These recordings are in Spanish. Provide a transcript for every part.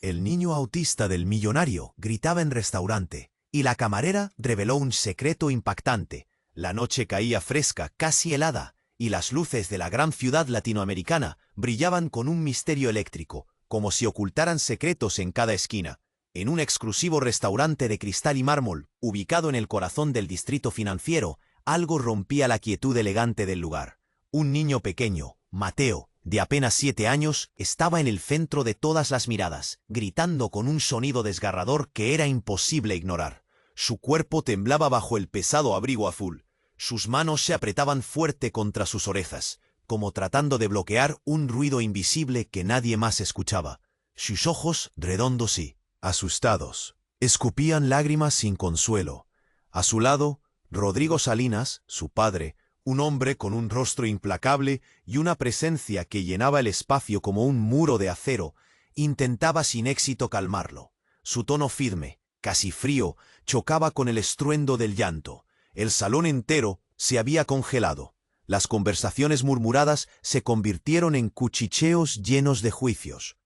El niño autista del millonario gritaba en restaurante, y la camarera reveló un secreto impactante. La noche caía fresca, casi helada, y las luces de la gran ciudad latinoamericana brillaban con un misterio eléctrico, como si ocultaran secretos en cada esquina. En un exclusivo restaurante de cristal y mármol, ubicado en el corazón del distrito financiero, algo rompía la quietud elegante del lugar. Un niño pequeño, Mateo, de apenas 7 años, estaba en el centro de todas las miradas, gritando con un sonido desgarrador que era imposible ignorar. Su cuerpo temblaba bajo el pesado abrigo azul. Sus manos se apretaban fuerte contra sus orejas, como tratando de bloquear un ruido invisible que nadie más escuchaba. Sus ojos, redondos y asustados, escupían lágrimas sin consuelo. A su lado, Rodrigo Salinas, su padre, un hombre con un rostro implacable y una presencia que llenaba el espacio como un muro de acero, intentaba sin éxito calmarlo. Su tono firme, casi frío, chocaba con el estruendo del llanto. El salón entero se había congelado. Las conversaciones murmuradas se convirtieron en cuchicheos llenos de juicios.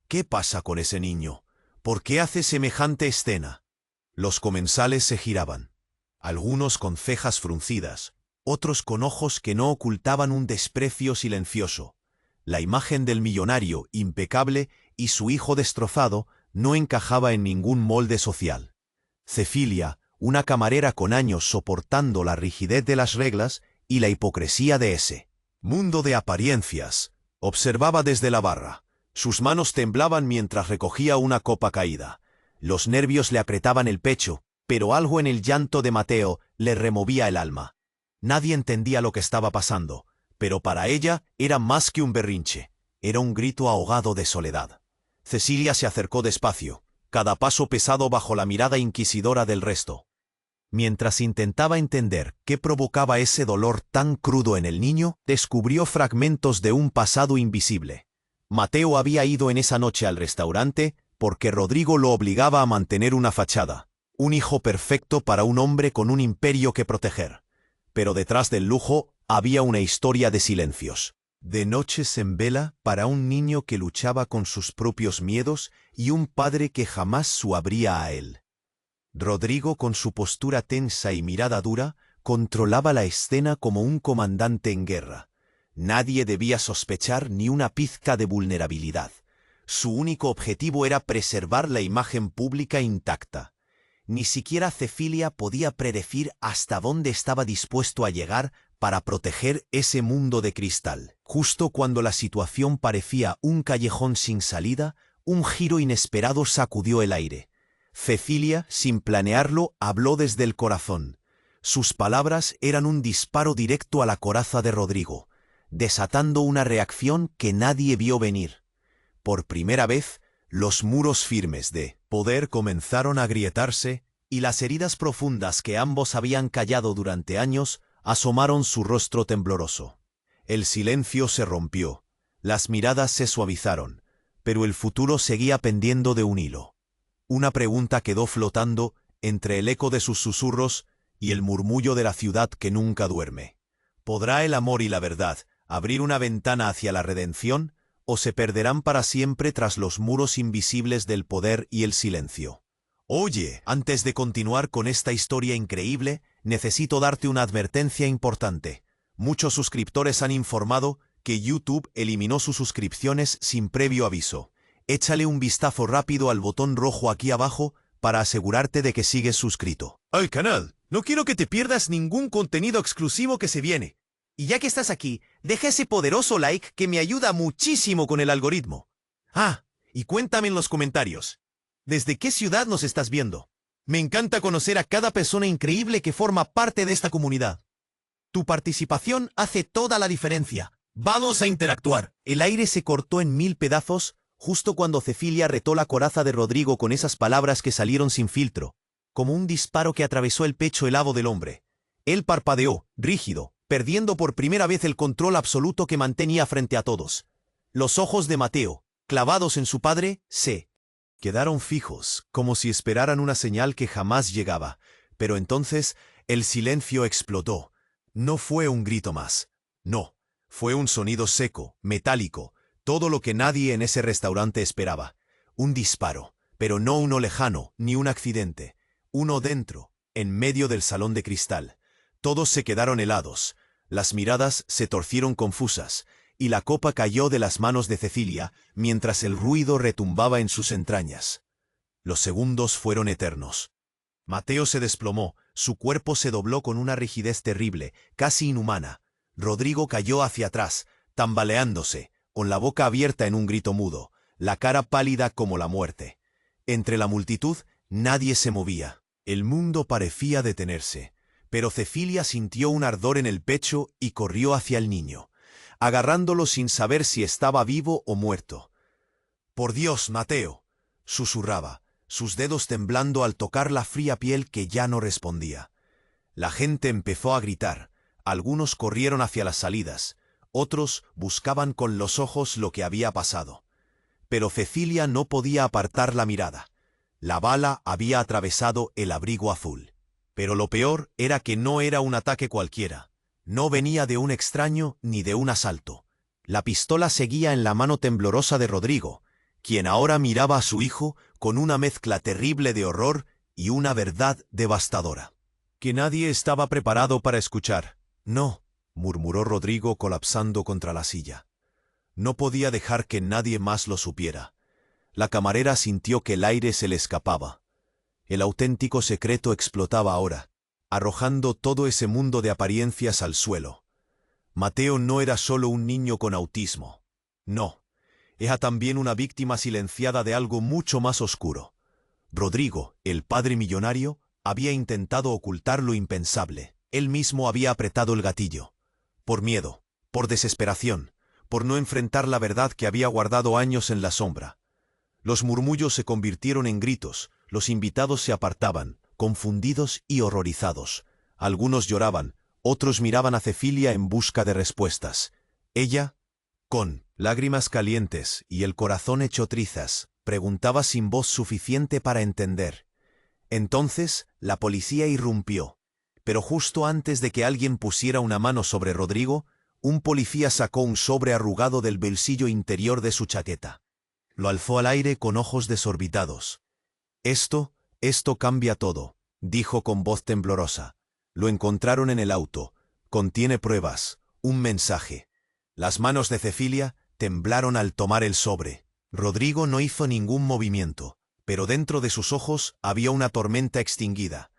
¿Qué pasa con ese niño? ¿Por qué hace semejante escena? Los comensales se giraban, algunos con cejas fruncidas, otros con ojos que no ocultaban un desprecio silencioso. La imagen del millonario, impecable, y su hijo destrozado, no encajaba en ningún molde social. Cecilia, una camarera con años soportando la rigidez de las reglas y la hipocresía de ese mundo de apariencias, observaba desde la barra. Sus manos temblaban mientras recogía una copa caída. Los nervios le apretaban el pecho, pero algo en el llanto de Mateo le removía el alma. Nadie entendía lo que estaba pasando, pero para ella era más que un berrinche. Era un grito ahogado de soledad. Cecilia se acercó despacio, cada paso pesado bajo la mirada inquisidora del resto. Mientras intentaba entender qué provocaba ese dolor tan crudo en el niño, descubrió fragmentos de un pasado invisible. Mateo había ido en esa noche al restaurante porque Rodrigo lo obligaba a mantener una fachada. Un hijo perfecto para un hombre con un imperio que proteger. Pero detrás del lujo había una historia de silencios. De noches en vela para un niño que luchaba con sus propios miedos y un padre que jamás suabría a él. Rodrigo, con su postura tensa y mirada dura, controlaba la escena como un comandante en guerra. Nadie debía sospechar ni una pizca de vulnerabilidad. Su único objetivo era preservar la imagen pública intacta. Ni siquiera Cecilia podía predecir hasta dónde estaba dispuesto a llegar para proteger ese mundo de cristal. Justo cuando la situación parecía un callejón sin salida, un giro inesperado sacudió el aire. Cecilia, sin planearlo, habló desde el corazón. Sus palabras eran un disparo directo a la coraza de Rodrigo, desatando una reacción que nadie vio venir. Por primera vez, los muros firmes de poder comenzaron a agrietarse y las heridas profundas que ambos habían callado durante años asomaron su rostro tembloroso. El silencio se rompió, las miradas se suavizaron, pero el futuro seguía pendiendo de un hilo. Una pregunta quedó flotando entre el eco de sus susurros y el murmullo de la ciudad que nunca duerme. ¿Podrá el amor y la verdad abrir una ventana hacia la redención, o se perderán para siempre tras los muros invisibles del poder y el silencio? Oye, antes de continuar con esta historia increíble, necesito darte una advertencia importante. Muchos suscriptores han informado que YouTube eliminó sus suscripciones sin previo aviso. Échale un vistazo rápido al botón rojo aquí abajo para asegurarte de que sigues suscrito al canal. No quiero que te pierdas ningún contenido exclusivo que se viene. Y ya que estás aquí, deja ese poderoso like que me ayuda muchísimo con el algoritmo. Ah, y cuéntame en los comentarios, ¿desde qué ciudad nos estás viendo? Me encanta conocer a cada persona increíble que forma parte de esta comunidad. Tu participación hace toda la diferencia. ¡Vamos a interactuar! El aire se cortó en 1000 pedazos justo cuando Cecilia retó la coraza de Rodrigo con esas palabras que salieron sin filtro, como un disparo que atravesó el pecho helado del hombre. Él parpadeó, rígido, perdiendo por primera vez el control absoluto que mantenía frente a todos. Los ojos de Mateo, clavados en su padre, se quedaron fijos, como si esperaran una señal que jamás llegaba. Pero entonces el silencio explotó. No fue un grito más. No, fue un sonido seco, metálico, todo lo que nadie en ese restaurante esperaba. Un disparo, pero no uno lejano, ni un accidente. Uno dentro, en medio del salón de cristal. Todos se quedaron helados, las miradas se torcieron confusas, y la copa cayó de las manos de Cecilia, mientras el ruido retumbaba en sus entrañas. Los segundos fueron eternos. Mateo se desplomó, su cuerpo se dobló con una rigidez terrible, casi inhumana. Rodrigo cayó hacia atrás, tambaleándose, con la boca abierta en un grito mudo, la cara pálida como la muerte. Entre la multitud, nadie se movía. El mundo parecía detenerse, pero Cecilia sintió un ardor en el pecho y corrió hacia el niño, agarrándolo sin saber si estaba vivo o muerto. «¡Por Dios, Mateo!», susurraba, sus dedos temblando al tocar la fría piel que ya no respondía. La gente empezó a gritar, algunos corrieron hacia las salidas, otros buscaban con los ojos lo que había pasado. Pero Cecilia no podía apartar la mirada. La bala había atravesado el abrigo azul. Pero lo peor era que no era un ataque cualquiera. No venía de un extraño ni de un asalto. La pistola seguía en la mano temblorosa de Rodrigo, quien ahora miraba a su hijo con una mezcla terrible de horror y una verdad devastadora, que nadie estaba preparado para escuchar. «No», murmuró Rodrigo colapsando contra la silla. No podía dejar que nadie más lo supiera. La camarera sintió que el aire se le escapaba. El auténtico secreto explotaba ahora, arrojando todo ese mundo de apariencias al suelo. Mateo no era solo un niño con autismo. No, era también una víctima silenciada de algo mucho más oscuro. Rodrigo, el padre millonario, había intentado ocultar lo impensable. Él mismo había apretado el gatillo. Por miedo, por desesperación, por no enfrentar la verdad que había guardado años en la sombra. Los murmullos se convirtieron en gritos, los invitados se apartaban, confundidos y horrorizados. Algunos lloraban, otros miraban a Cecilia en busca de respuestas. Ella, con lágrimas calientes y el corazón hecho trizas, preguntaba sin voz suficiente para entender. Entonces la policía irrumpió. Pero justo antes de que alguien pusiera una mano sobre Rodrigo, un policía sacó un sobre arrugado del bolsillo interior de su chaqueta. Lo alzó al aire con ojos desorbitados. Esto cambia todo», dijo con voz temblorosa. «Lo encontraron en el auto. Contiene pruebas, un mensaje». Las manos de Cecilia temblaron al tomar el sobre. Rodrigo no hizo ningún movimiento, pero dentro de sus ojos había una tormenta extinguida.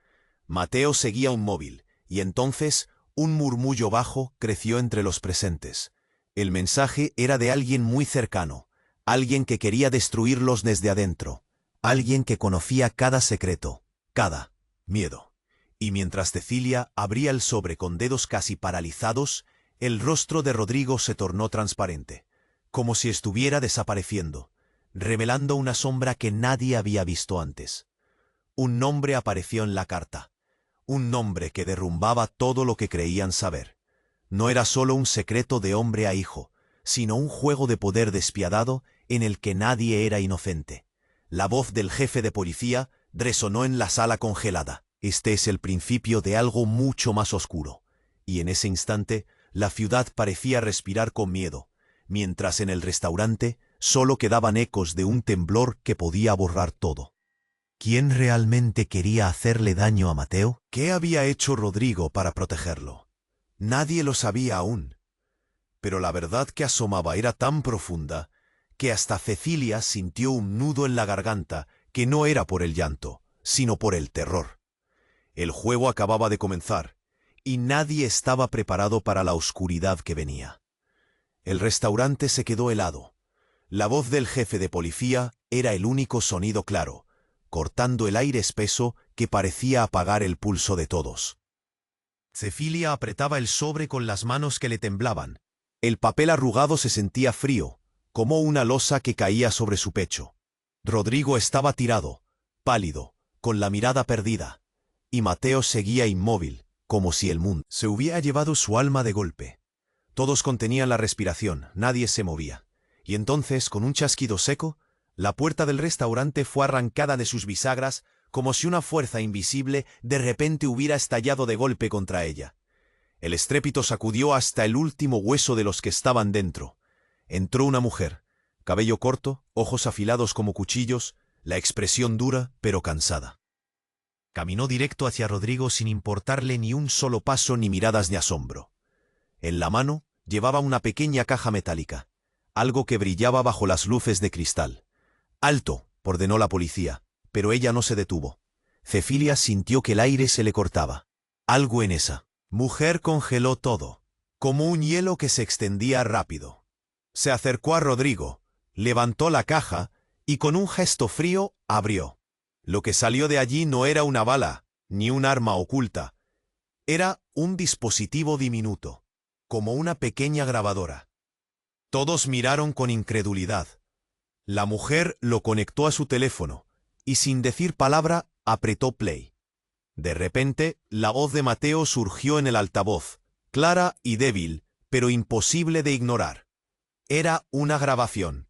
Mateo seguía inmóvil, y entonces un murmullo bajo creció entre los presentes. El mensaje era de alguien muy cercano, alguien que quería destruirlos desde adentro, alguien que conocía cada secreto, cada miedo. Y mientras Cecilia abría el sobre con dedos casi paralizados, el rostro de Rodrigo se tornó transparente, como si estuviera desapareciendo, revelando una sombra que nadie había visto antes. Un nombre apareció en la carta. Un nombre que derrumbaba todo lo que creían saber. No era solo un secreto de hombre a hijo, sino un juego de poder despiadado en el que nadie era inocente. La voz del jefe de policía resonó en la sala congelada. «Este es el principio de algo mucho más oscuro». Y en ese instante, la ciudad parecía respirar con miedo, mientras en el restaurante solo quedaban ecos de un temblor que podía borrar todo. ¿Quién realmente quería hacerle daño a Mateo? ¿Qué había hecho Rodrigo para protegerlo? Nadie lo sabía aún. Pero la verdad que asomaba era tan profunda que hasta Cecilia sintió un nudo en la garganta que no era por el llanto, sino por el terror. El juego acababa de comenzar, y nadie estaba preparado para la oscuridad que venía. El restaurante se quedó helado. La voz del jefe de policía era el único sonido claro, cortando el aire espeso que parecía apagar el pulso de todos. Cecilia apretaba el sobre con las manos que le temblaban. El papel arrugado se sentía frío, como una losa que caía sobre su pecho. Rodrigo estaba tirado, pálido, con la mirada perdida, y Mateo seguía inmóvil, como si el mundo se hubiera llevado su alma de golpe. Todos contenían la respiración, nadie se movía. Y entonces, con un chasquido seco, la puerta del restaurante fue arrancada de sus bisagras como si una fuerza invisible de repente hubiera estallado de golpe contra ella. El estrépito sacudió hasta el último hueso de los que estaban dentro. Entró una mujer, cabello corto, ojos afilados como cuchillos, la expresión dura pero cansada. Caminó directo hacia Rodrigo sin importarle ni un solo paso ni miradas de asombro. En la mano llevaba una pequeña caja metálica, algo que brillaba bajo las luces de cristal. «Alto», ordenó la policía, pero ella no se detuvo. Cecilia sintió que el aire se le cortaba. Algo en esa mujer congeló todo, como un hielo que se extendía rápido. Se acercó a Rodrigo, levantó la caja y con un gesto frío abrió. Lo que salió de allí no era una bala, ni un arma oculta. Era un dispositivo diminuto, como una pequeña grabadora. Todos miraron con incredulidad. La mujer lo conectó a su teléfono y sin decir palabra apretó play. De repente, la voz de Mateo surgió en el altavoz, clara y débil, pero imposible de ignorar. Era una grabación.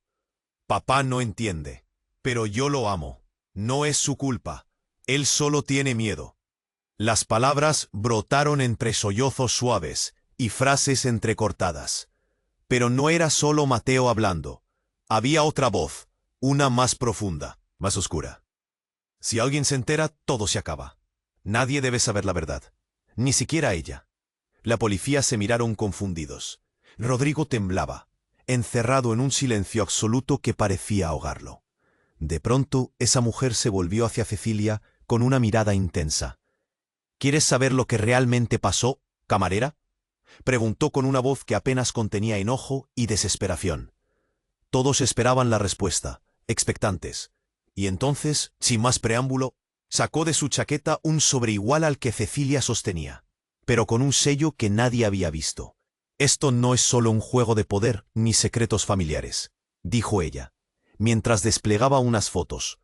«Papá no entiende, pero yo lo amo. No es su culpa. Él solo tiene miedo». Las palabras brotaron entre sollozos suaves y frases entrecortadas. Pero no era solo Mateo hablando. Había otra voz, una más profunda, más oscura. «Si alguien se entera, todo se acaba. Nadie debe saber la verdad, ni siquiera ella». La policía se miraron confundidos. Rodrigo temblaba, encerrado en un silencio absoluto que parecía ahogarlo. De pronto, esa mujer se volvió hacia Cecilia con una mirada intensa. «¿Quieres saber lo que realmente pasó, camarera?», preguntó con una voz que apenas contenía enojo y desesperación. Todos esperaban la respuesta, expectantes. Y entonces, sin más preámbulo, sacó de su chaqueta un sobre igual al que Cecilia sostenía, pero con un sello que nadie había visto. «Esto no es solo un juego de poder ni secretos familiares», dijo ella, mientras desplegaba unas fotos.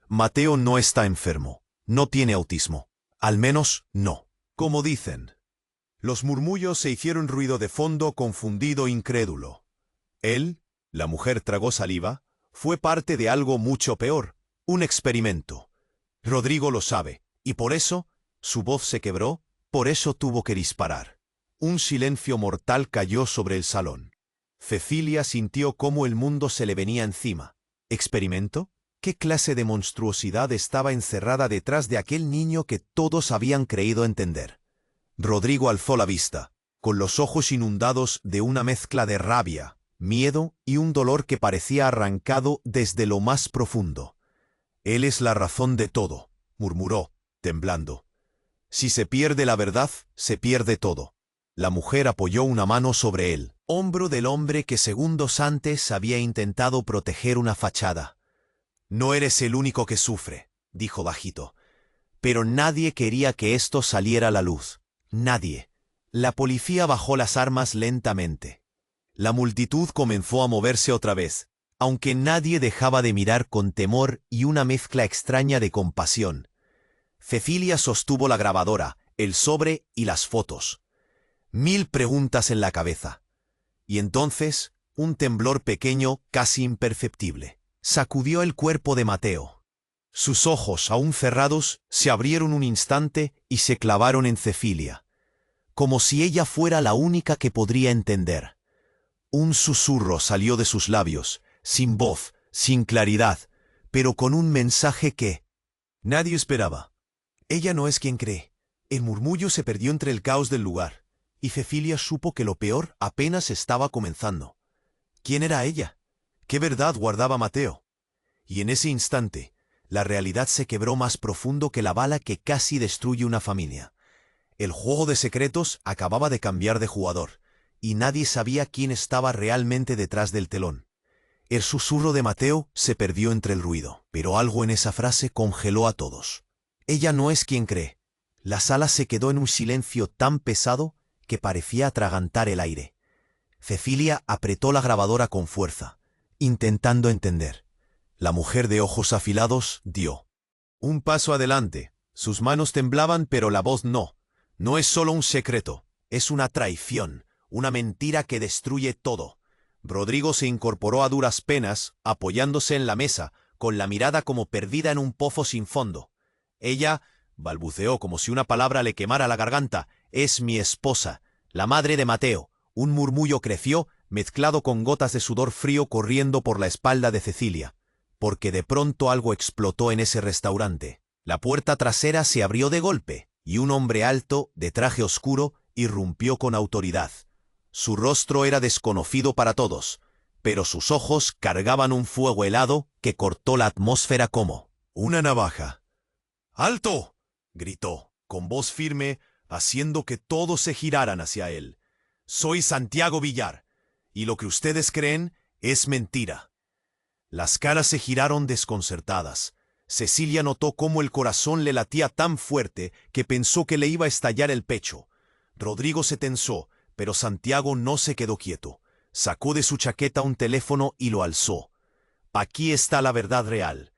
«Mateo no está enfermo, no tiene autismo. Al menos, no. Como dicen». Los murmullos se hicieron ruido de fondo, confundido, incrédulo. Él, la mujer tragó saliva, fue parte de algo mucho peor, un experimento. Rodrigo lo sabe, y por eso, su voz se quebró, por eso tuvo que disparar. Un silencio mortal cayó sobre el salón. Cecilia sintió cómo el mundo se le venía encima. ¿Experimento? ¿Qué clase de monstruosidad estaba encerrada detrás de aquel niño que todos habían creído entender? Rodrigo alzó la vista, con los ojos inundados de una mezcla de rabia, miedo y un dolor que parecía arrancado desde lo más profundo. «Él es la razón de todo», murmuró, temblando. «Si se pierde la verdad, se pierde todo». La mujer apoyó una mano sobre el hombro del hombre que segundos antes había intentado proteger una fachada. «No eres el único que sufre», dijo bajito. Pero nadie quería que esto saliera a la luz. Nadie. La policía bajó las armas lentamente. La multitud comenzó a moverse otra vez, aunque nadie dejaba de mirar con temor y una mezcla extraña de compasión. Cecilia sostuvo la grabadora, el sobre y las fotos. 1000 preguntas en la cabeza. Y entonces, un temblor pequeño, casi imperceptible, sacudió el cuerpo de Mateo. Sus ojos, aún cerrados, se abrieron un instante y se clavaron en Cecilia, como si ella fuera la única que podría entender. Un susurro salió de sus labios, sin voz, sin claridad, pero con un mensaje que nadie esperaba. «Ella no es quien cree». El murmullo se perdió entre el caos del lugar, y Cecilia supo que lo peor apenas estaba comenzando. ¿Quién era ella? ¿Qué verdad guardaba Mateo? Y en ese instante, la realidad se quebró más profundo que la bala que casi destruye una familia. El juego de secretos acababa de cambiar de jugador, y nadie sabía quién estaba realmente detrás del telón. El susurro de Mateo se perdió entre el ruido, pero algo en esa frase congeló a todos. «Ella no es quien cree». La sala se quedó en un silencio tan pesado que parecía atragantar el aire. Cecilia apretó la grabadora con fuerza, intentando entender. La mujer de ojos afilados dio un paso adelante. Sus manos temblaban, pero la voz no. «No es solo un secreto, es una traición, una mentira que destruye todo». Rodrigo se incorporó a duras penas, apoyándose en la mesa, con la mirada como perdida en un pozo sin fondo. «Ella», balbuceó como si una palabra le quemara la garganta, «es mi esposa, la madre de Mateo». Un murmullo creció, mezclado con gotas de sudor frío corriendo por la espalda de Cecilia, porque de pronto algo explotó en ese restaurante. La puerta trasera se abrió de golpe, y un hombre alto, de traje oscuro, irrumpió con autoridad. Su rostro era desconocido para todos, pero sus ojos cargaban un fuego helado que cortó la atmósfera como una navaja. ¡Alto!, gritó, con voz firme, haciendo que todos se giraran hacia él. Soy Santiago Villar, y lo que ustedes creen es mentira. Las caras se giraron desconcertadas. Cecilia notó cómo el corazón le latía tan fuerte que pensó que le iba a estallar el pecho. Rodrigo se tensó, pero Santiago no se quedó quieto. Sacó de su chaqueta un teléfono y lo alzó. Aquí está la verdad real.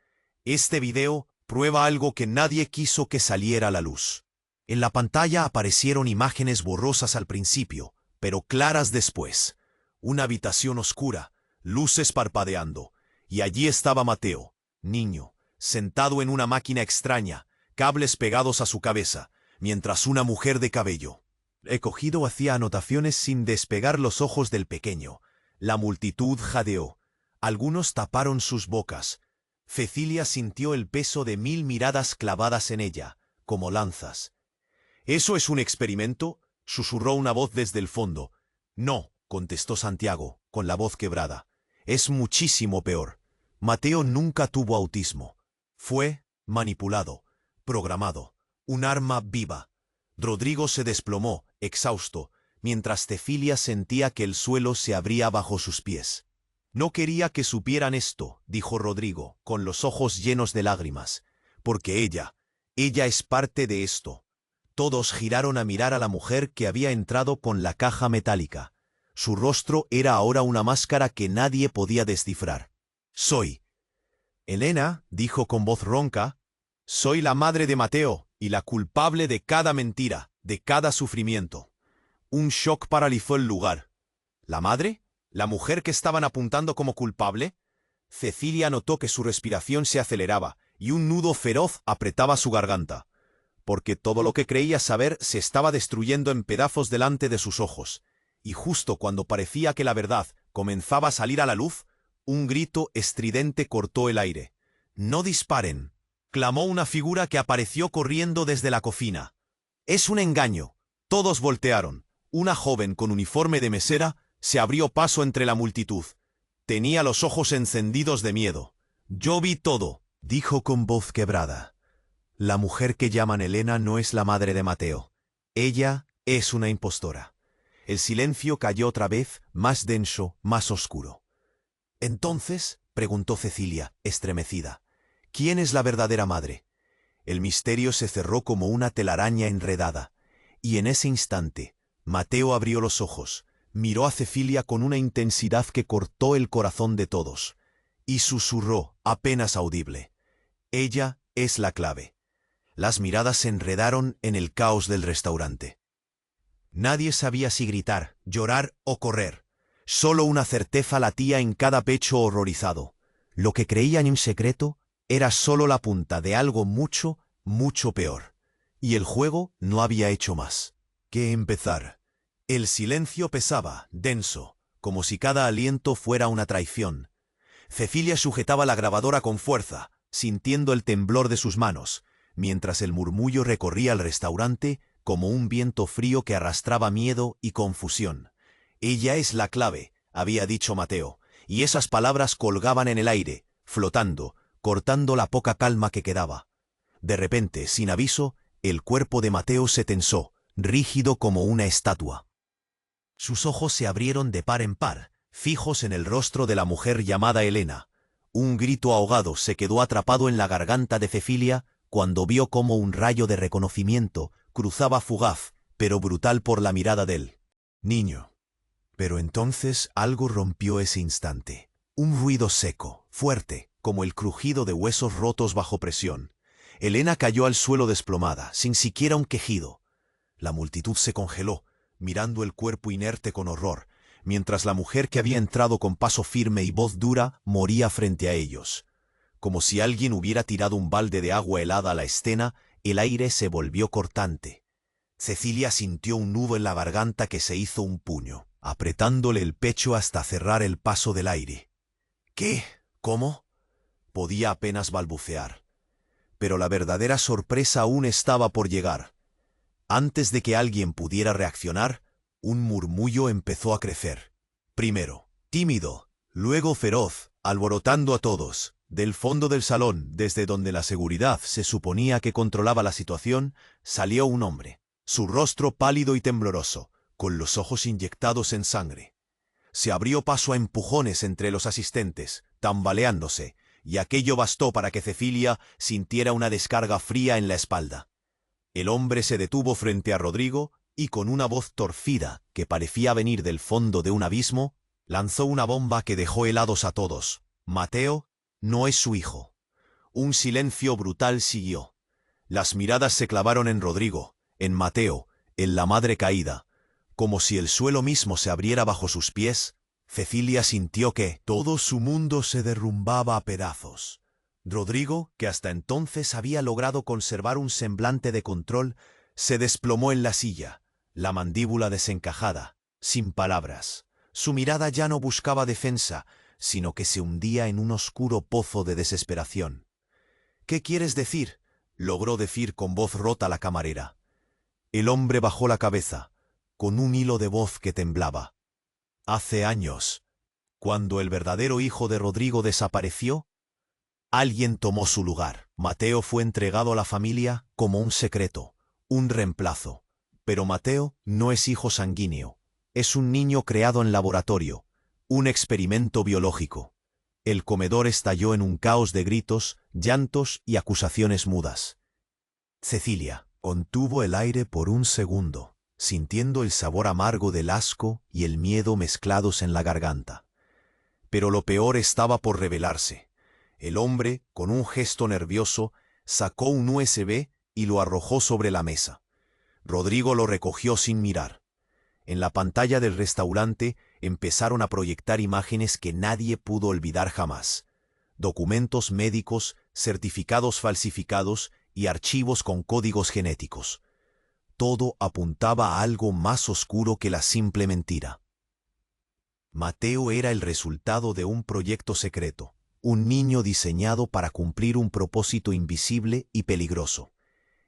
Este video prueba algo que nadie quiso que saliera a la luz. En la pantalla aparecieron imágenes borrosas al principio, pero claras después. Una habitación oscura, luces parpadeando, y allí estaba Mateo, niño, sentado en una máquina extraña, cables pegados a su cabeza, mientras una mujer de cabello recogido hacía anotaciones sin despegar los ojos del pequeño. La multitud jadeó. Algunos taparon sus bocas. Cecilia sintió el peso de 1000 miradas clavadas en ella, como lanzas. —¿Eso es un experimento? —susurró una voz desde el fondo. —No —contestó Santiago, con la voz quebrada—. Es muchísimo peor. Mateo nunca tuvo autismo. Fue manipulado, programado, un arma viva. Rodrigo se desplomó, exhausto, mientras Cecilia sentía que el suelo se abría bajo sus pies. No quería que supieran esto, dijo Rodrigo, con los ojos llenos de lágrimas, porque ella es parte de esto. Todos giraron a mirar a la mujer que había entrado con la caja metálica. Su rostro era ahora una máscara que nadie podía descifrar. Soy Elena, dijo con voz ronca. Soy la madre de Mateo y la culpable de cada mentira, de cada sufrimiento. Un shock paralizó el lugar. ¿La madre? ¿La mujer que estaban apuntando como culpable? Cecilia notó que su respiración se aceleraba y un nudo feroz apretaba su garganta, porque todo lo que creía saber se estaba destruyendo en pedazos delante de sus ojos, y justo cuando parecía que la verdad comenzaba a salir a la luz, un grito estridente cortó el aire. «¡No disparen!», clamó una figura que apareció corriendo desde la cocina. «Es un engaño». Todos voltearon. Una joven con uniforme de mesera se abrió paso entre la multitud. Tenía los ojos encendidos de miedo. «Yo vi todo», dijo con voz quebrada. «La mujer que llaman Elena no es la madre de Mateo. Ella es una impostora». El silencio cayó otra vez, más denso, más oscuro. «Entonces», preguntó Cecilia, estremecida, «¿quién es la verdadera madre?». El misterio se cerró como una telaraña enredada, y en ese instante, Mateo abrió los ojos, miró a Cecilia con una intensidad que cortó el corazón de todos, y susurró, apenas audible: «Ella es la clave». Las miradas se enredaron en el caos del restaurante. Nadie sabía si gritar, llorar o correr. Solo una certeza latía en cada pecho horrorizado. Lo que creían en secreto era solo la punta de algo mucho, mucho peor. Y el juego no había hecho más que empezar. El silencio pesaba, denso, como si cada aliento fuera una traición. Cecilia sujetaba la grabadora con fuerza, sintiendo el temblor de sus manos, mientras el murmullo recorría el restaurante como un viento frío que arrastraba miedo y confusión. «Ella es la clave», había dicho Mateo, y esas palabras colgaban en el aire, flotando, cortando la poca calma que quedaba. De repente, sin aviso, el cuerpo de Mateo se tensó, rígido como una estatua. Sus ojos se abrieron de par en par, fijos en el rostro de la mujer llamada Elena. Un grito ahogado se quedó atrapado en la garganta de Cecilia cuando vio cómo un rayo de reconocimiento cruzaba fugaz, pero brutal por la mirada del niño. Pero entonces algo rompió ese instante. Un ruido seco, fuerte, como el crujido de huesos rotos bajo presión. Elena cayó al suelo desplomada, sin siquiera un quejido. La multitud se congeló, mirando el cuerpo inerte con horror, mientras la mujer que había entrado con paso firme y voz dura moría frente a ellos. Como si alguien hubiera tirado un balde de agua helada a la escena, el aire se volvió cortante. Cecilia sintió un nudo en la garganta que se hizo un puño. apretándole el pecho hasta cerrar el paso del aire. ¿Qué? ¿Cómo? Podía apenas balbucear. Pero la verdadera sorpresa aún estaba por llegar. Antes de que alguien pudiera reaccionar, un murmullo empezó a crecer. Primero, tímido, luego feroz, alborotando a todos. Del fondo del salón, desde donde la seguridad se suponía que controlaba la situación, salió un hombre. Su rostro pálido y tembloroso, con los ojos inyectados en sangre. Se abrió paso a empujones entre los asistentes, tambaleándose, y aquello bastó para que Cecilia sintiera una descarga fría en la espalda. El hombre se detuvo frente a Rodrigo y con una voz torcida que parecía venir del fondo de un abismo, lanzó una bomba que dejó helados a todos. Mateo no es su hijo. Un silencio brutal siguió. Las miradas se clavaron en Rodrigo, en Mateo, en la madre caída. Como si el suelo mismo se abriera bajo sus pies, Cecilia sintió que todo su mundo se derrumbaba a pedazos. Rodrigo, que hasta entonces había logrado conservar un semblante de control, se desplomó en la silla, la mandíbula desencajada, sin palabras. Su mirada ya no buscaba defensa, sino que se hundía en un oscuro pozo de desesperación. «¿Qué quieres decir?», logró decir con voz rota la camarera. El hombre bajó la cabeza, con un hilo de voz que temblaba. Hace años, cuando el verdadero hijo de Rodrigo desapareció, alguien tomó su lugar. Mateo fue entregado a la familia como un secreto, un reemplazo. Pero Mateo no es hijo sanguíneo. Es un niño creado en laboratorio, un experimento biológico. El comedor estalló en un caos de gritos, llantos y acusaciones mudas. Cecilia contuvo el aire por un segundo, sintiendo el sabor amargo del asco y el miedo mezclados en la garganta. Pero lo peor estaba por revelarse. El hombre, con un gesto nervioso, sacó un USB y lo arrojó sobre la mesa. Rodrigo lo recogió sin mirar. En la pantalla del restaurante empezaron a proyectar imágenes que nadie pudo olvidar jamás. Documentos médicos, certificados falsificados y archivos con códigos genéticos. Todo apuntaba a algo más oscuro que la simple mentira. Mateo era el resultado de un proyecto secreto, un niño diseñado para cumplir un propósito invisible y peligroso.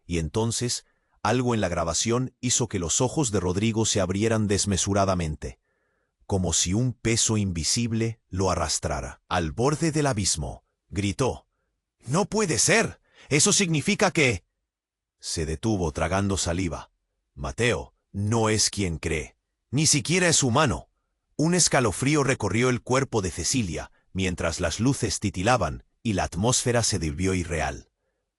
Y entonces, algo en la grabación hizo que los ojos de Rodrigo se abrieran desmesuradamente, como si un peso invisible lo arrastrara. Al borde del abismo, gritó: «¡No puede ser! ¡Eso significa que...!». Se detuvo tragando saliva. Mateo no es quien cree. Ni siquiera es humano. Un escalofrío recorrió el cuerpo de Cecilia, mientras las luces titilaban y la atmósfera se volvió irreal.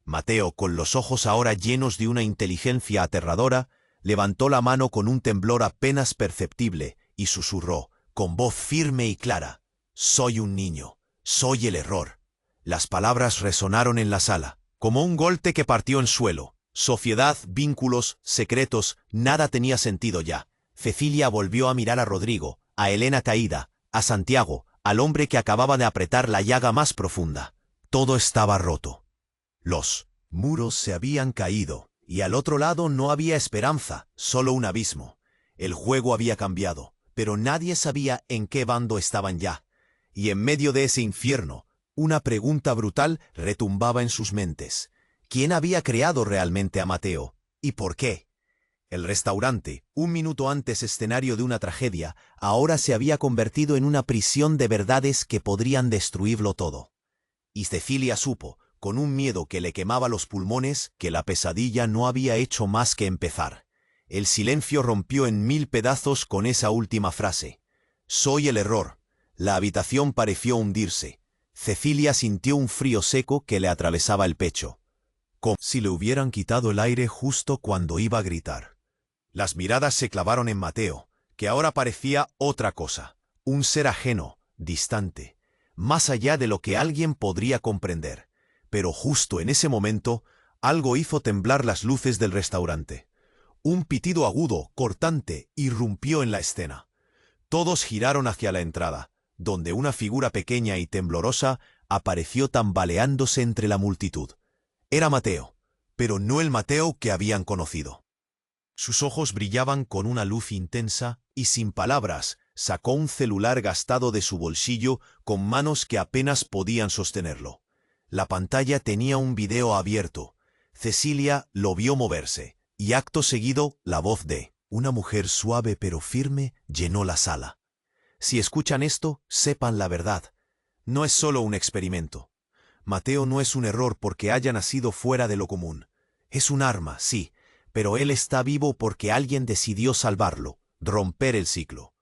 Mateo, con los ojos ahora llenos de una inteligencia aterradora, levantó la mano con un temblor apenas perceptible y susurró, con voz firme y clara: «Soy un niño. Soy el error». Las palabras resonaron en la sala, como un golpe que partió en suelo. Sociedad, vínculos, secretos, nada tenía sentido ya. Cecilia volvió a mirar a Rodrigo, a Elena caída, a Santiago, al hombre que acababa de apretar la llaga más profunda. Todo estaba roto. Los muros se habían caído, y al otro lado no había esperanza, solo un abismo. El juego había cambiado, pero nadie sabía en qué bando estaban ya. Y en medio de ese infierno, una pregunta brutal retumbaba en sus mentes. ¿Quién había creado realmente a Mateo? ¿Y por qué? El restaurante, un minuto antes escenario de una tragedia, ahora se había convertido en una prisión de verdades que podrían destruirlo todo. Y Cecilia supo, con un miedo que le quemaba los pulmones, que la pesadilla no había hecho más que empezar. El silencio rompió en 1000 pedazos con esa última frase. «Soy el error». La habitación pareció hundirse. Cecilia sintió un frío seco que le atravesaba el pecho, como si le hubieran quitado el aire justo cuando iba a gritar. Las miradas se clavaron en Mateo, que ahora parecía otra cosa, un ser ajeno, distante, más allá de lo que alguien podría comprender. Pero justo en ese momento, algo hizo temblar las luces del restaurante. Un pitido agudo, cortante, irrumpió en la escena. Todos giraron hacia la entrada, donde una figura pequeña y temblorosa apareció tambaleándose entre la multitud. Era Mateo, pero no el Mateo que habían conocido. Sus ojos brillaban con una luz intensa y sin palabras, sacó un celular gastado de su bolsillo con manos que apenas podían sostenerlo. La pantalla tenía un video abierto. Cecilia lo vio moverse, y acto seguido la voz de una mujer suave pero firme llenó la sala. Si escuchan esto, sepan la verdad. No es solo un experimento. Mateo no es un error porque haya nacido fuera de lo común. Es un arma, sí, pero él está vivo porque alguien decidió salvarlo, romper el ciclo.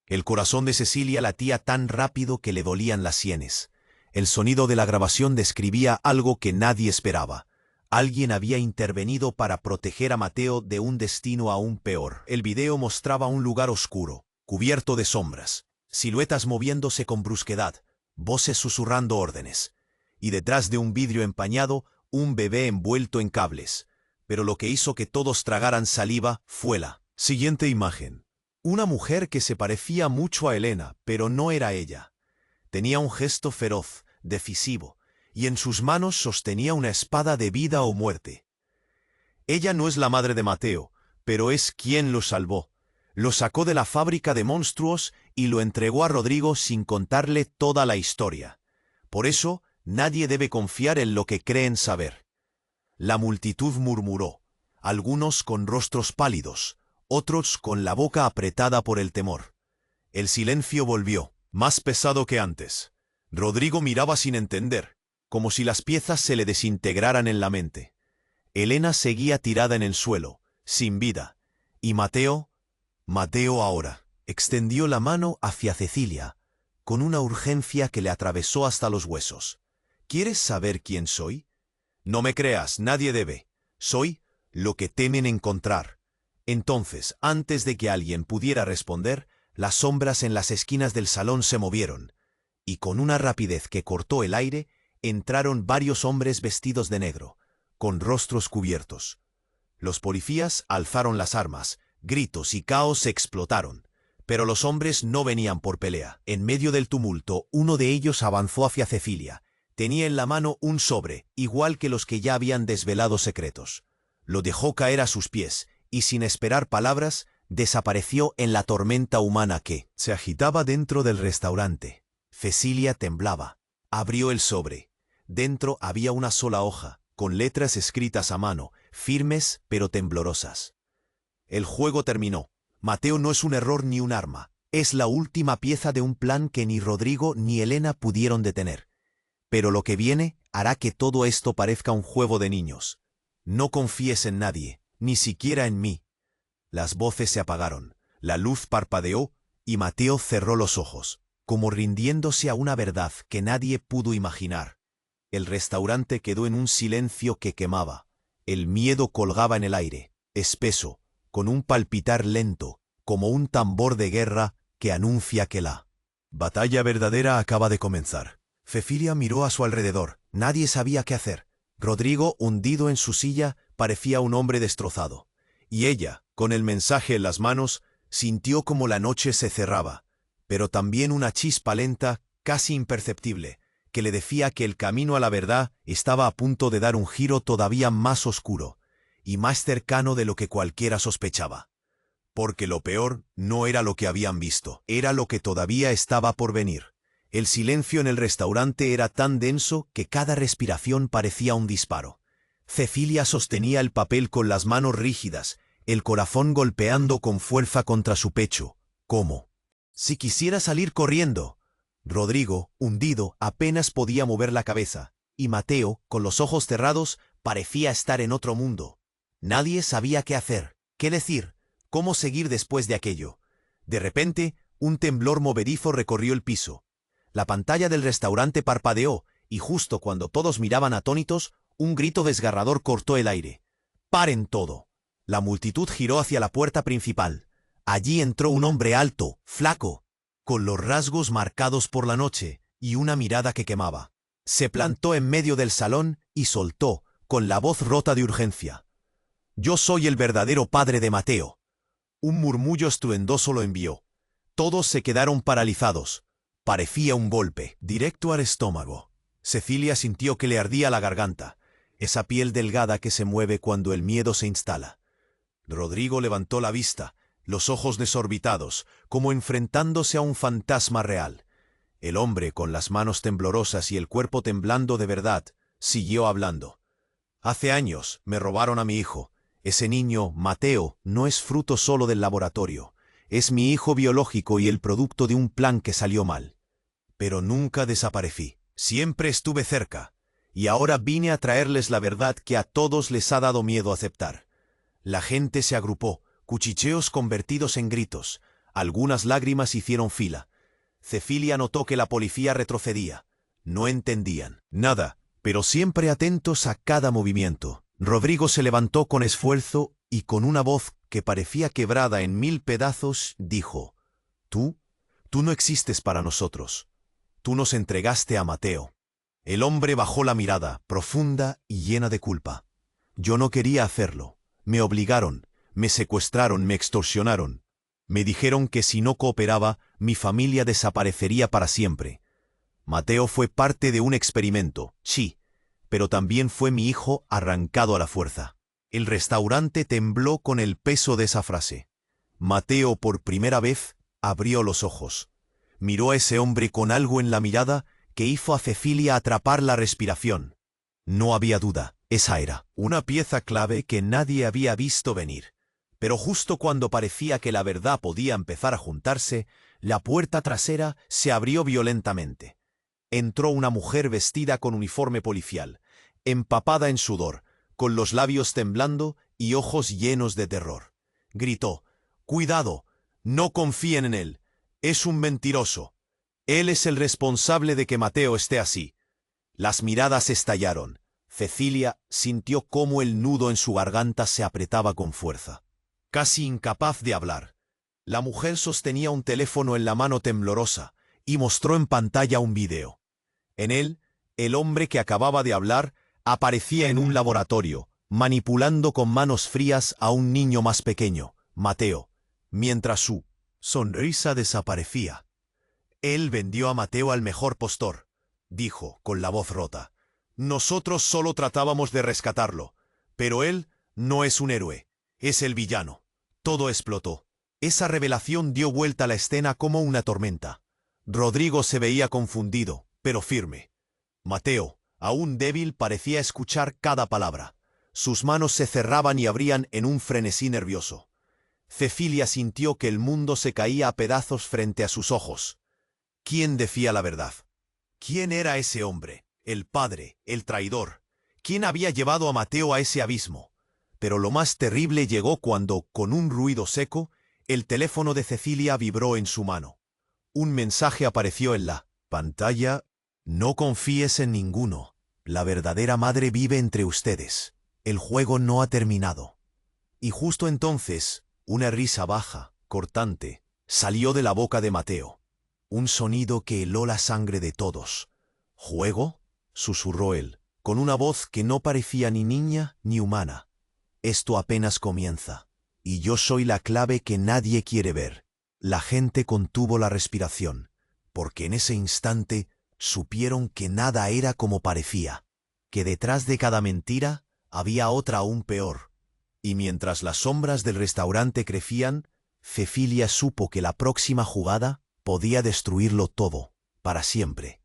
El corazón de Cecilia latía tan rápido que le dolían las sienes. El sonido de la grabación describía algo que nadie esperaba. Alguien había intervenido para proteger a Mateo de un destino aún peor. El video mostraba un lugar oscuro, cubierto de sombras, siluetas moviéndose con brusquedad, voces susurrando órdenes. Y detrás de un vidrio empañado, un bebé envuelto en cables. Pero lo que hizo que todos tragaran saliva fue la siguiente imagen. Una mujer que se parecía mucho a Elena, pero no era ella. Tenía un gesto feroz, decisivo, y en sus manos sostenía una espada de vida o muerte. Ella no es la madre de Mateo, pero es quien lo salvó. Lo sacó de la fábrica de monstruos y lo entregó a Rodrigo sin contarle toda la historia. Por eso, nadie debe confiar en lo que creen saber. La multitud murmuró, algunos con rostros pálidos, otros con la boca apretada por el temor. El silencio volvió, más pesado que antes. Rodrigo miraba sin entender, como si las piezas se le desintegraran en la mente. Elena seguía tirada en el suelo, sin vida, y Mateo ahora, extendió la mano hacia Cecilia, con una urgencia que le atravesó hasta los huesos. ¿Quieres saber quién soy? No me creas, nadie debe. Soy lo que temen encontrar. Entonces, antes de que alguien pudiera responder, las sombras en las esquinas del salón se movieron, y con una rapidez que cortó el aire, entraron varios hombres vestidos de negro, con rostros cubiertos. Los policías alzaron las armas, gritos y caos explotaron. Pero los hombres no venían por pelea. En medio del tumulto, uno de ellos avanzó hacia Cecilia. Tenía en la mano un sobre, igual que los que ya habían desvelado secretos. Lo dejó caer a sus pies, y sin esperar palabras, desapareció en la tormenta humana que se agitaba dentro del restaurante. Cecilia temblaba. Abrió el sobre. Dentro había una sola hoja, con letras escritas a mano, firmes pero temblorosas. El juego terminó. Mateo no es un error ni un arma. Es la última pieza de un plan que ni Rodrigo ni Elena pudieron detener. Pero lo que viene hará que todo esto parezca un juego de niños. No confíes en nadie, ni siquiera en mí. Las voces se apagaron, la luz parpadeó y Mateo cerró los ojos, como rindiéndose a una verdad que nadie pudo imaginar. El restaurante quedó en un silencio que quemaba. El miedo colgaba en el aire, espeso, con un palpitar lento, como un tambor de guerra que anuncia que la batalla verdadera acaba de comenzar. Cecilia miró a su alrededor. Nadie sabía qué hacer. Rodrigo, hundido en su silla, parecía un hombre destrozado. Y ella, con el mensaje en las manos, sintió como la noche se cerraba, pero también una chispa lenta, casi imperceptible, que le decía que el camino a la verdad estaba a punto de dar un giro todavía más oscuro, y más cercano de lo que cualquiera sospechaba. Porque lo peor no era lo que habían visto, era lo que todavía estaba por venir. El silencio en el restaurante era tan denso que cada respiración parecía un disparo. Cecilia sostenía el papel con las manos rígidas, el corazón golpeando con fuerza contra su pecho, como si quisiera salir corriendo. Rodrigo, hundido, apenas podía mover la cabeza, y Mateo, con los ojos cerrados, parecía estar en otro mundo. Nadie sabía qué hacer, qué decir, cómo seguir después de aquello. De repente, un temblor movedizo recorrió el piso. La pantalla del restaurante parpadeó, y justo cuando todos miraban atónitos, un grito desgarrador cortó el aire. ¡Paren todo! La multitud giró hacia la puerta principal. Allí entró un hombre alto, flaco, con los rasgos marcados por la noche y una mirada que quemaba. Se plantó en medio del salón y soltó, con la voz rota de urgencia: «Yo soy el verdadero padre de Mateo». Un murmullo estruendoso lo envió. Todos se quedaron paralizados. Parecía un golpe, directo al estómago. Cecilia sintió que le ardía la garganta, esa piel delgada que se mueve cuando el miedo se instala. Rodrigo levantó la vista, los ojos desorbitados, como enfrentándose a un fantasma real. El hombre, con las manos temblorosas y el cuerpo temblando de verdad, siguió hablando. Hace años me robaron a mi hijo. Ese niño, Mateo, no es fruto solo del laboratorio. Es mi hijo biológico y el producto de un plan que salió mal. Pero nunca desaparecí. Siempre estuve cerca. Y ahora vine a traerles la verdad que a todos les ha dado miedo aceptar. La gente se agrupó, cuchicheos convertidos en gritos. Algunas lágrimas hicieron fila. Cecilia notó que la policía retrocedía. No entendían nada, pero siempre atentos a cada movimiento. Rodrigo se levantó con esfuerzo y con una voz que parecía quebrada en 1000 pedazos, dijo: Tú no existes para nosotros. Tú nos entregaste a Mateo. El hombre bajó la mirada, profunda y llena de culpa. Yo no quería hacerlo. Me obligaron, me secuestraron, me extorsionaron. Me dijeron que si no cooperaba, mi familia desaparecería para siempre. Mateo fue parte de un experimento, sí, pero también fue mi hijo arrancado a la fuerza. El restaurante tembló con el peso de esa frase. Mateo por primera vez abrió los ojos. Miró a ese hombre con algo en la mirada que hizo a Cecilia atrapar la respiración. No había duda, esa era una pieza clave que nadie había visto venir. Pero justo cuando parecía que la verdad podía empezar a juntarse, la puerta trasera se abrió violentamente. Entró una mujer vestida con uniforme policial, empapada en sudor, con los labios temblando y ojos llenos de terror. Gritó: «¡Cuidado! No confíen en él. Es un mentiroso. Él es el responsable de que Mateo esté así». Las miradas estallaron. Cecilia sintió cómo el nudo en su garganta se apretaba con fuerza. Casi incapaz de hablar, la mujer sostenía un teléfono en la mano temblorosa y mostró en pantalla un video. En él, el hombre que acababa de hablar aparecía en un laboratorio, manipulando con manos frías a un niño más pequeño, Mateo, mientras su sonrisa desaparecía. «Él vendió a Mateo al mejor postor», dijo con la voz rota. «Nosotros solo tratábamos de rescatarlo, pero él no es un héroe, es el villano». Todo explotó. Esa revelación dio vuelta a la escena como una tormenta. Rodrigo se veía confundido, pero firme. Mateo, aún débil, parecía escuchar cada palabra. Sus manos se cerraban y abrían en un frenesí nervioso. Cecilia sintió que el mundo se caía a pedazos frente a sus ojos. ¿Quién decía la verdad? ¿Quién era ese hombre? El padre, el traidor. ¿Quién había llevado a Mateo a ese abismo? Pero lo más terrible llegó cuando, con un ruido seco, el teléfono de Cecilia vibró en su mano. Un mensaje apareció en la pantalla: «No confíes en ninguno. La verdadera madre vive entre ustedes. El juego no ha terminado». Y justo entonces, una risa baja, cortante, salió de la boca de Mateo. Un sonido que heló la sangre de todos. «¿Juego?», susurró él, con una voz que no parecía ni niña ni humana. «Esto apenas comienza, y yo soy la clave que nadie quiere ver». La gente contuvo la respiración, porque en ese instante supieron que nada era como parecía, que detrás de cada mentira había otra aún peor. Y mientras las sombras del restaurante crecían, Cecilia supo que la próxima jugada podía destruirlo todo, para siempre.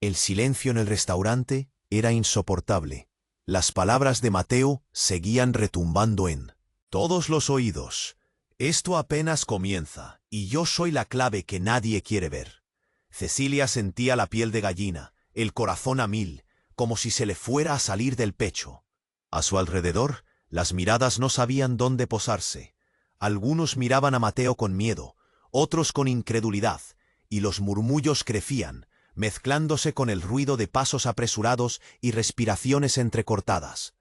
El silencio en el restaurante era insoportable. Las palabras de Mateo seguían retumbando en todos los oídos. «Esto apenas comienza, y yo soy la clave que nadie quiere ver». Cecilia sentía la piel de gallina, el corazón a 1000, como si se le fuera a salir del pecho. A su alrededor, las miradas no sabían dónde posarse. Algunos miraban a Mateo con miedo, otros con incredulidad, y los murmullos crecían, mezclándose con el ruido de pasos apresurados y respiraciones entrecortadas.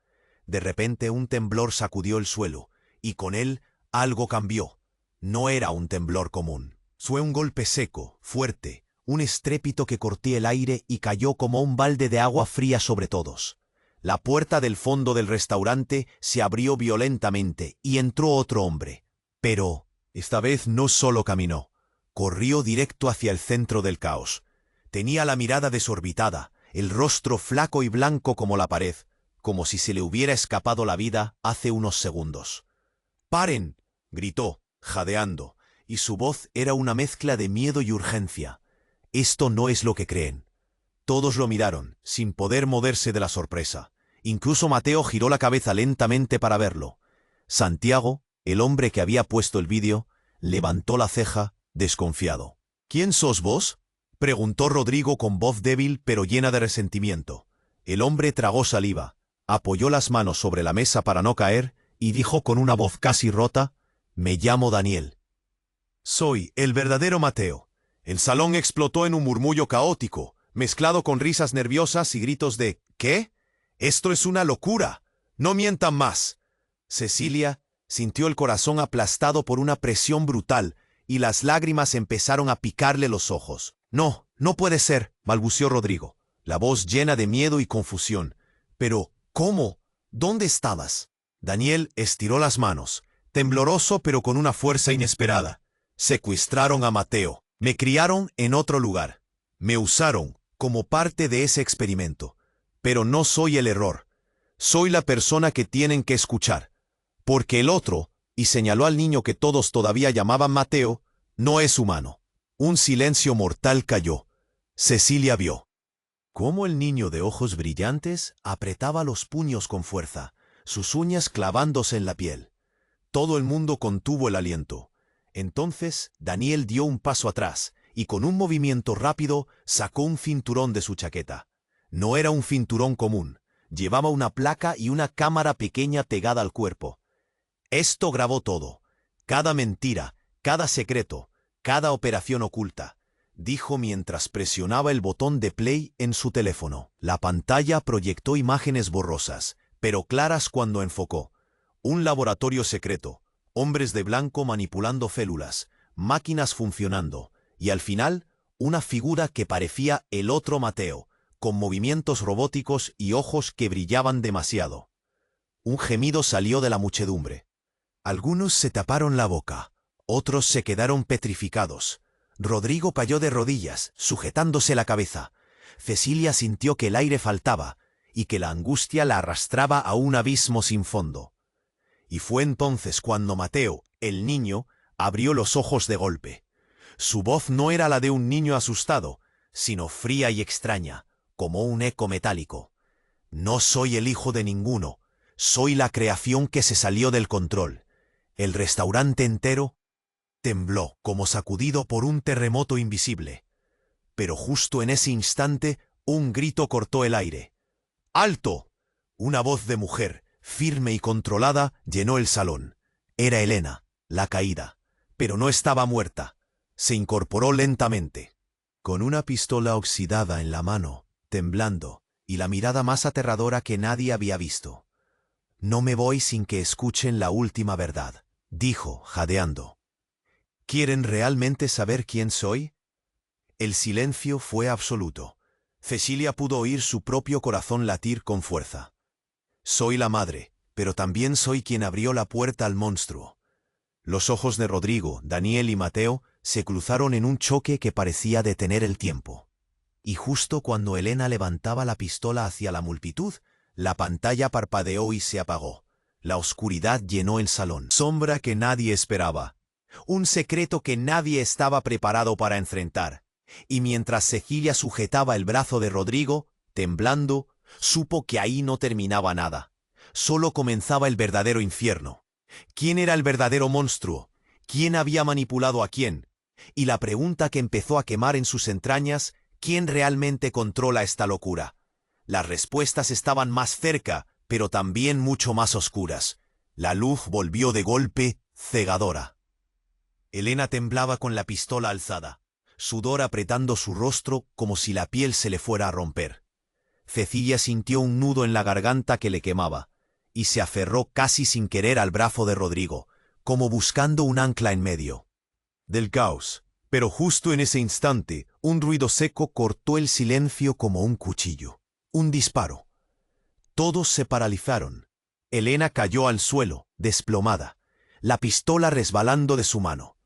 De repente un temblor sacudió el suelo, y con él algo cambió. No era un temblor común. Fue un golpe seco, fuerte, un estrépito que cortó el aire y cayó como un balde de agua fría sobre todos. La puerta del fondo del restaurante se abrió violentamente y entró otro hombre. Pero esta vez no solo caminó, corrió directo hacia el centro del caos. Tenía la mirada desorbitada, el rostro flaco y blanco como la pared, como si se le hubiera escapado la vida hace unos segundos. «¡Paren!», gritó, jadeando, y su voz era una mezcla de miedo y urgencia. «Esto no es lo que creen». Todos lo miraron, sin poder moverse de la sorpresa. Incluso Mateo giró la cabeza lentamente para verlo. Santiago, el hombre que había puesto el vídeo, levantó la ceja, desconfiado. «¿Quién sos vos?», preguntó Rodrigo con voz débil pero llena de resentimiento. El hombre tragó saliva, apoyó las manos sobre la mesa para no caer y dijo con una voz casi rota: «Me llamo Daniel. Soy el verdadero Mateo». El salón explotó en un murmullo caótico, mezclado con risas nerviosas y gritos de «¿Qué? Esto es una locura. No mientan más». Cecilia sintió el corazón aplastado por una presión brutal y las lágrimas empezaron a picarle los ojos. «No, no puede ser», balbuceó Rodrigo, la voz llena de miedo y confusión. «Pero, ¿cómo? ¿Dónde estabas?». Daniel estiró las manos, tembloroso pero con una fuerza inesperada. «Secuestraron a Mateo. Me criaron en otro lugar. Me usaron como parte de ese experimento. Pero no soy el error. Soy la persona que tienen que escuchar. Porque el otro», y señaló al niño que todos todavía llamaban Mateo, «no es humano». Un silencio mortal cayó. Cecilia vio cómo el niño de ojos brillantes apretaba los puños con fuerza, sus uñas clavándose en la piel. Todo el mundo contuvo el aliento. Entonces Daniel dio un paso atrás y con un movimiento rápido sacó un cinturón de su chaqueta. No era un cinturón común. Llevaba una placa y una cámara pequeña pegada al cuerpo. Esto grabó todo. Cada mentira, cada secreto, cada operación oculta, dijo mientras presionaba el botón de play en su teléfono. La pantalla proyectó imágenes borrosas, pero claras cuando enfocó. Un laboratorio secreto, hombres de blanco manipulando células, máquinas funcionando, y al final, una figura que parecía el otro Mateo, con movimientos robóticos y ojos que brillaban demasiado. Un gemido salió de la muchedumbre. Algunos se taparon la boca, otros se quedaron petrificados. Rodrigo cayó de rodillas, sujetándose la cabeza. Cecilia sintió que el aire faltaba y que la angustia la arrastraba a un abismo sin fondo. Y fue entonces cuando Mateo, el niño, abrió los ojos de golpe. Su voz no era la de un niño asustado, sino fría y extraña, como un eco metálico. «No soy el hijo de ninguno, soy la creación que se salió del control». El restaurante entero tembló, como sacudido por un terremoto invisible. Pero justo en ese instante, un grito cortó el aire. «¡Alto!». Una voz de mujer, firme y controlada, llenó el salón. Era Elena, la caída. Pero no estaba muerta. Se incorporó lentamente, con una pistola oxidada en la mano, temblando, y la mirada más aterradora que nadie había visto. «No me voy sin que escuchen la última verdad», dijo, jadeando. «¿Quieren realmente saber quién soy?». El silencio fue absoluto. Cecilia pudo oír su propio corazón latir con fuerza. «Soy la madre, pero también soy quien abrió la puerta al monstruo». Los ojos de Rodrigo, Daniel y Mateo se cruzaron en un choque que parecía detener el tiempo. Y justo cuando Elena levantaba la pistola hacia la multitud, la pantalla parpadeó y se apagó. La oscuridad llenó el salón. Sombra que nadie esperaba. Un secreto que nadie estaba preparado para enfrentar. Y mientras Cecilia sujetaba el brazo de Rodrigo, temblando, supo que ahí no terminaba nada. Solo comenzaba el verdadero infierno. ¿Quién era el verdadero monstruo? ¿Quién había manipulado a quién? Y la pregunta que empezó a quemar en sus entrañas: ¿quién realmente controla esta locura? Las respuestas estaban más cerca, pero también mucho más oscuras. La luz volvió de golpe, cegadora. Elena temblaba con la pistola alzada, sudor apretando su rostro como si la piel se le fuera a romper. Cecilia sintió un nudo en la garganta que le quemaba, y se aferró casi sin querer al brazo de Rodrigo, como buscando un ancla en medio del caos. Pero justo en ese instante, un ruido seco cortó el silencio como un cuchillo. Un disparo. Todos se paralizaron. Elena cayó al suelo, desplomada, la pistola resbalando de su mano.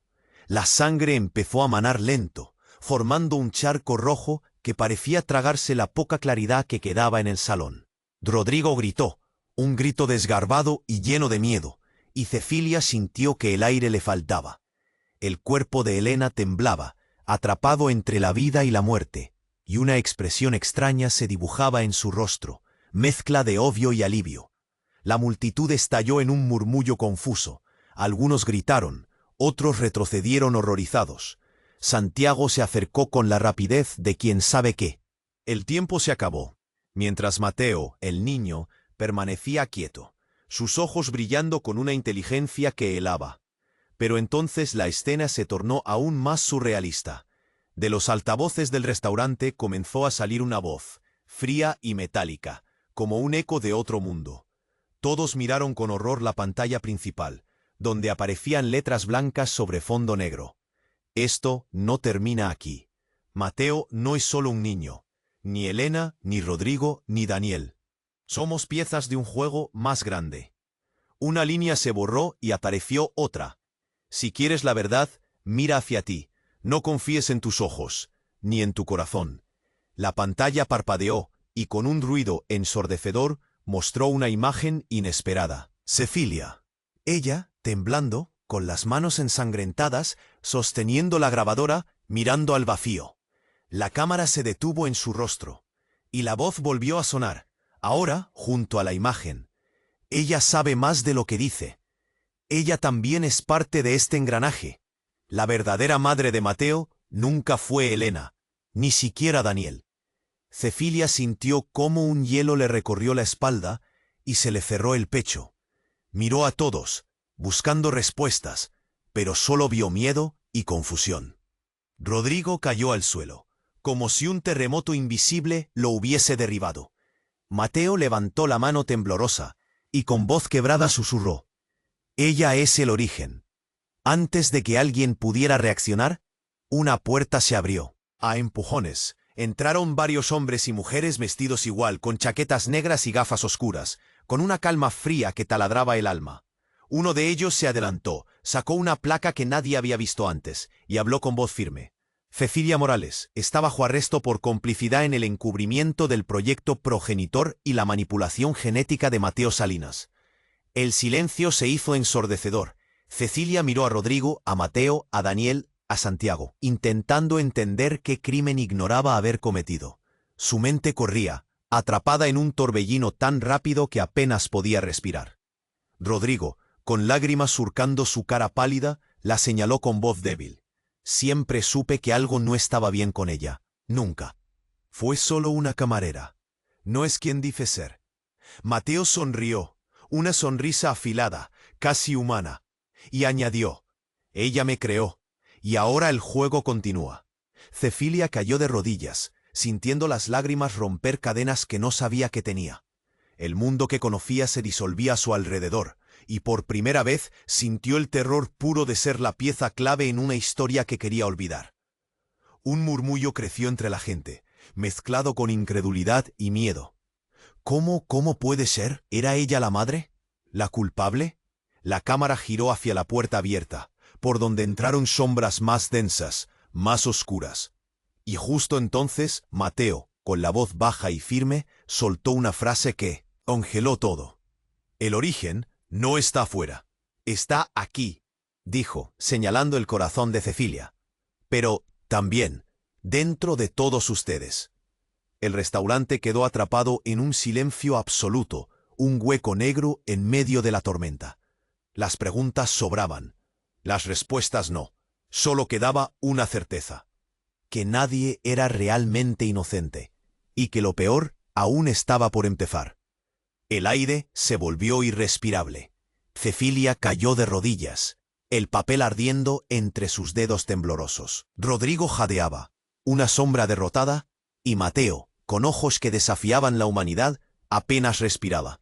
La sangre empezó a manar lento, formando un charco rojo que parecía tragarse la poca claridad que quedaba en el salón. Rodrigo gritó, un grito desgarbado y lleno de miedo, y Cecilia sintió que el aire le faltaba. El cuerpo de Elena temblaba, atrapado entre la vida y la muerte, y una expresión extraña se dibujaba en su rostro, mezcla de odio y alivio. La multitud estalló en un murmullo confuso. Algunos gritaron, otros retrocedieron horrorizados. Santiago se acercó con la rapidez de quien sabe qué. El tiempo se acabó, mientras Mateo, el niño, permanecía quieto, sus ojos brillando con una inteligencia que helaba. Pero entonces la escena se tornó aún más surrealista. De los altavoces del restaurante comenzó a salir una voz, fría y metálica, como un eco de otro mundo. Todos miraron con horror la pantalla principal, donde aparecían letras blancas sobre fondo negro. Esto no termina aquí. Mateo no es solo un niño, ni Elena, ni Rodrigo, ni Daniel. Somos piezas de un juego más grande. Una línea se borró y apareció otra. Si quieres la verdad, mira hacia ti, no confíes en tus ojos, ni en tu corazón. La pantalla parpadeó, y con un ruido ensordecedor, mostró una imagen inesperada. Cecilia. Ella, temblando, con las manos ensangrentadas, sosteniendo la grabadora, mirando al vacío. La cámara se detuvo en su rostro, y la voz volvió a sonar, ahora junto a la imagen. Ella sabe más de lo que dice. Ella también es parte de este engranaje. La verdadera madre de Mateo nunca fue Elena, ni siquiera Daniel. Cecilia sintió cómo un hielo le recorrió la espalda y se le cerró el pecho. Miró a todos, buscando respuestas, pero solo vio miedo y confusión. Rodrigo cayó al suelo, como si un terremoto invisible lo hubiese derribado. Mateo levantó la mano temblorosa y con voz quebrada susurró: «Ella es el origen». Antes de que alguien pudiera reaccionar, una puerta se abrió. A empujones, entraron varios hombres y mujeres vestidos igual, con chaquetas negras y gafas oscuras, con una calma fría que taladraba el alma. Uno de ellos se adelantó, sacó una placa que nadie había visto antes, y habló con voz firme. Cecilia Morales está bajo arresto por complicidad en el encubrimiento del proyecto progenitor y la manipulación genética de Mateo Salinas. El silencio se hizo ensordecedor. Cecilia miró a Rodrigo, a Mateo, a Daniel, a Santiago, intentando entender qué crimen ignoraba haber cometido. Su mente corría, atrapada en un torbellino tan rápido que apenas podía respirar. Rodrigo, con lágrimas surcando su cara pálida, la señaló con voz débil. Siempre supe que algo no estaba bien con ella. Nunca. Fue solo una camarera. No es quien dice ser. Mateo sonrió, una sonrisa afilada, casi humana, y añadió: «Ella me creó, y ahora el juego continúa». Cecilia cayó de rodillas, sintiendo las lágrimas romper cadenas que no sabía que tenía. El mundo que conocía se disolvía a su alrededor, y por primera vez sintió el terror puro de ser la pieza clave en una historia que quería olvidar. Un murmullo creció entre la gente, mezclado con incredulidad y miedo. ¿Cómo puede ser? ¿Era ella la madre? ¿La culpable? La cámara giró hacia la puerta abierta, por donde entraron sombras más densas, más oscuras. Y justo entonces, Mateo, con la voz baja y firme, soltó una frase que congeló todo. «El origen no está afuera, está aquí», dijo, señalando el corazón de Cecilia. «Pero también, dentro de todos ustedes». El restaurante quedó atrapado en un silencio absoluto, un hueco negro en medio de la tormenta. Las preguntas sobraban, las respuestas no. Solo quedaba una certeza: que nadie era realmente inocente, y que lo peor aún estaba por empezar. El aire se volvió irrespirable. Cecilia cayó de rodillas, el papel ardiendo entre sus dedos temblorosos. Rodrigo jadeaba, una sombra derrotada, y Mateo, con ojos que desafiaban la humanidad, apenas respiraba.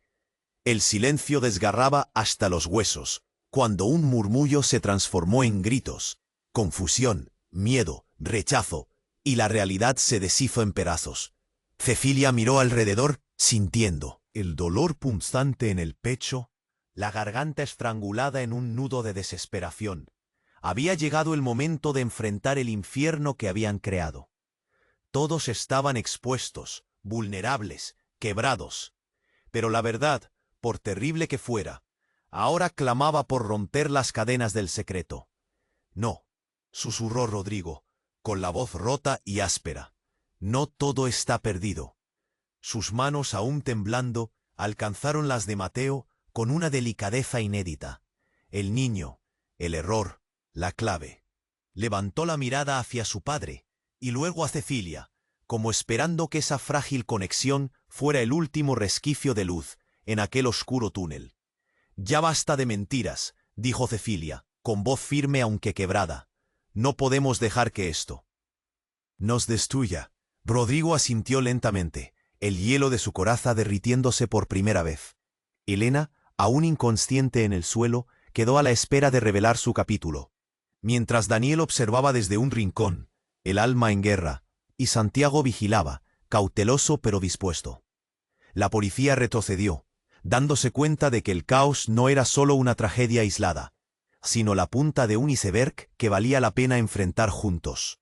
El silencio desgarraba hasta los huesos, cuando un murmullo se transformó en gritos, confusión, miedo, rechazo, y la realidad se deshizo en pedazos. Cecilia miró alrededor, sintiendo el dolor punzante en el pecho, la garganta estrangulada en un nudo de desesperación. Había llegado el momento de enfrentar el infierno que habían creado. Todos estaban expuestos, vulnerables, quebrados. Pero la verdad, por terrible que fuera, Ahora clamaba por romper las cadenas del secreto. No, susurró Rodrigo, con la voz rota y áspera. No todo está perdido. Sus manos, aún temblando, alcanzaron las de Mateo con una delicadeza inédita. El niño, el error, la clave. Levantó la mirada hacia su padre, y luego a Cecilia, como esperando que esa frágil conexión fuera el último resquicio de luz en aquel oscuro túnel. «Ya basta de mentiras», dijo Cecilia, con voz firme aunque quebrada. «No podemos dejar que esto nos destruya». Rodrigo asintió lentamente, el hielo de su coraza derritiéndose por primera vez. Elena, aún inconsciente en el suelo, quedó a la espera de revelar su capítulo. Mientras Daniel observaba desde un rincón, el alma en guerra, y Santiago vigilaba, cauteloso pero dispuesto. La policía retrocedió, dándose cuenta de que el caos no era solo una tragedia aislada, sino la punta de un iceberg que valía la pena enfrentar juntos.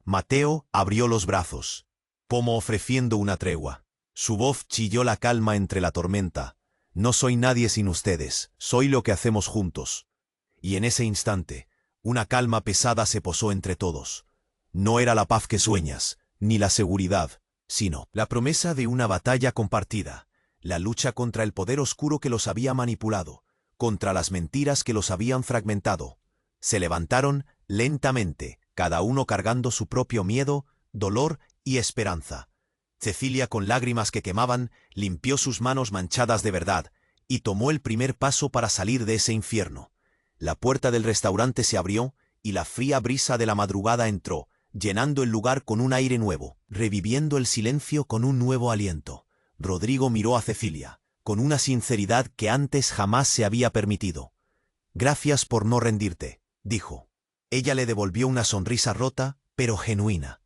Mateo abrió los brazos, como ofreciendo una tregua. Su voz chilló la calma entre la tormenta. «No soy nadie sin ustedes, soy lo que hacemos juntos». Y en ese instante, una calma pesada se posó entre todos. No era la paz que sueñas, ni la seguridad, sino la promesa de una batalla compartida, la lucha contra el poder oscuro que los había manipulado, contra las mentiras que los habían fragmentado. Se levantaron lentamente, cada uno cargando su propio miedo, dolor y esperanza. Cecilia, con lágrimas que quemaban, limpió sus manos manchadas de verdad y tomó el primer paso para salir de ese infierno. La puerta del restaurante se abrió y la fría brisa de la madrugada entró, llenando el lugar con un aire nuevo, reviviendo el silencio con un nuevo aliento. Rodrigo miró a Cecilia, con una sinceridad que antes jamás se había permitido. «Gracias por no rendirte», dijo. Ella le devolvió una sonrisa rota, pero genuina.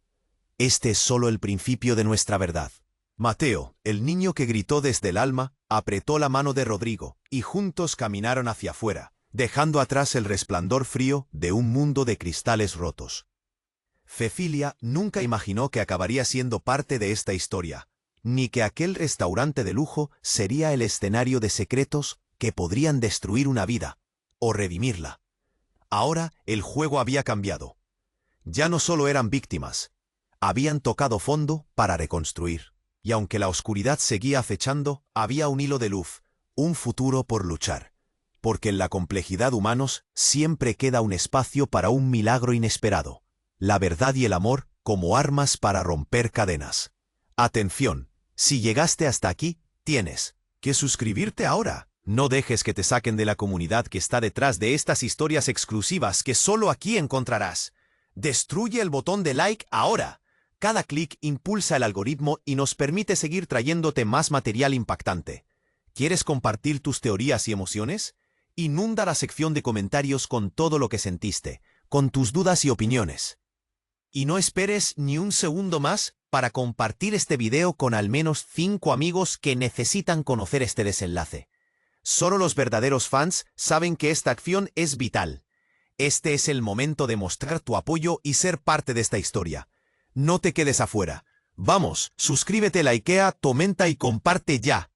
«Este es solo el principio de nuestra verdad». Mateo, el niño que gritó desde el alma, apretó la mano de Rodrigo, y juntos caminaron hacia afuera, dejando atrás el resplandor frío de un mundo de cristales rotos. Cecilia nunca imaginó que acabaría siendo parte de esta historia, ni que aquel restaurante de lujo sería el escenario de secretos que podrían destruir una vida, o redimirla. Ahora el juego había cambiado. Ya no solo eran víctimas, habían tocado fondo para reconstruir. Y aunque la oscuridad seguía acechando, había un hilo de luz, un futuro por luchar. Porque en la complejidad humanos siempre queda un espacio para un milagro inesperado. La verdad y el amor como armas para romper cadenas. Atención, si llegaste hasta aquí, tienes que suscribirte ahora. No dejes que te saquen de la comunidad que está detrás de estas historias exclusivas que solo aquí encontrarás. Destruye el botón de like ahora. Cada clic impulsa el algoritmo y nos permite seguir trayéndote más material impactante. ¿Quieres compartir tus teorías y emociones? Inunda la sección de comentarios con todo lo que sentiste, con tus dudas y opiniones. Y no esperes ni un segundo más para compartir este video con al menos 5 amigos que necesitan conocer este desenlace. Solo los verdaderos fans saben que esta acción es vital. Este es el momento de mostrar tu apoyo y ser parte de esta historia. No te quedes afuera. Vamos, suscríbete, likea, comenta y comparte ya.